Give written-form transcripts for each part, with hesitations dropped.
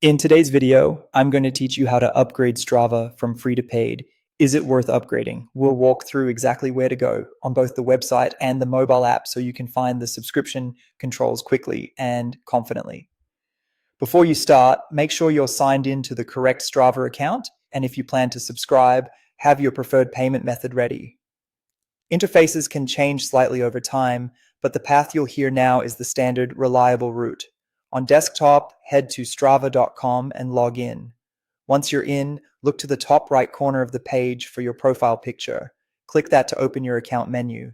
In today's video, I'm going to teach you how to upgrade Strava from free to paid. Is it worth upgrading? We'll walk through exactly where to go on both the website and the mobile app so you can find the subscription controls quickly and confidently. Before you start, make sure you're signed in to the correct Strava account, and if you plan to subscribe, have your preferred payment method ready. Interfaces can change slightly over time, but the path you'll hear now is the standard, reliable route. On desktop, head to strava.com and log in. Once you're in, look to the top right corner of the page for your profile picture. Click that to open your account menu.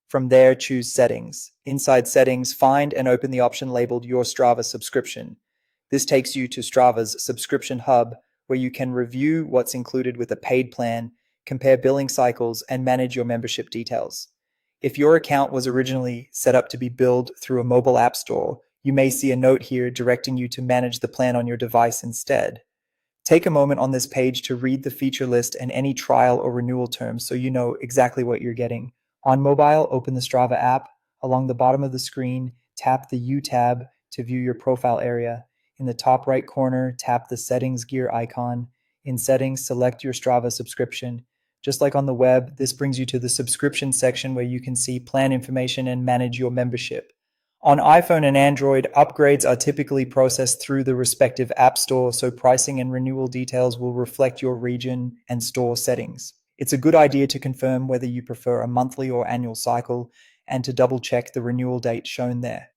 From there, choose Settings. Inside Settings, find and open the option labeled Your Strava Subscription. This takes you to Strava's subscription hub, where you can review what's included with a paid plan, compare billing cycles, and manage your membership details. If your account was originally set up to be billed through a mobile app store, you may see a note here directing you to manage the plan on your device instead. Take a moment on this page to read the feature list and any trial or renewal terms so you know exactly what you're getting. On mobile, open the Strava app. Along the bottom of the screen, tap the U tab to view your profile area. In the top right corner, tap the Settings gear icon. In Settings, select your Strava subscription. Just like on the web, this brings you to the subscription section where you can see plan information and manage your membership. On iPhone and Android, upgrades are typically processed through the respective app store, so pricing and renewal details will reflect your region and store settings. It's a good idea to confirm whether you prefer a monthly or annual cycle and to double check the renewal date shown there.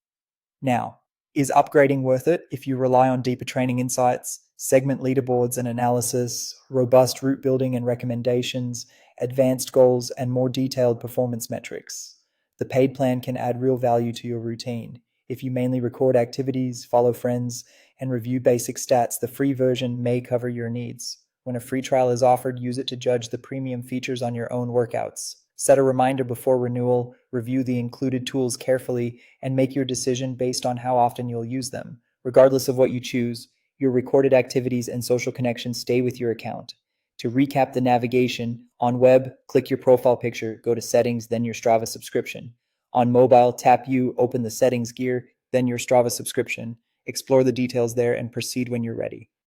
Now, is upgrading worth it if you rely on deeper training insights, segment leaderboards and analysis, robust route building and recommendations, advanced goals, and more detailed performance metrics? The paid plan can add real value to your routine. If you mainly record activities, follow friends, and review basic stats, the free version may cover your needs. When a free trial is offered, use it to judge the premium features on your own workouts. Set a reminder before renewal, review the included tools carefully, and make your decision based on how often you'll use them. Regardless of what you choose, your recorded activities and social connections stay with your account. To recap the navigation, on web, click your profile picture, go to Settings, then your Strava subscription. On mobile, tap U, open the Settings gear, then your Strava subscription. Explore the details there and proceed when you're ready.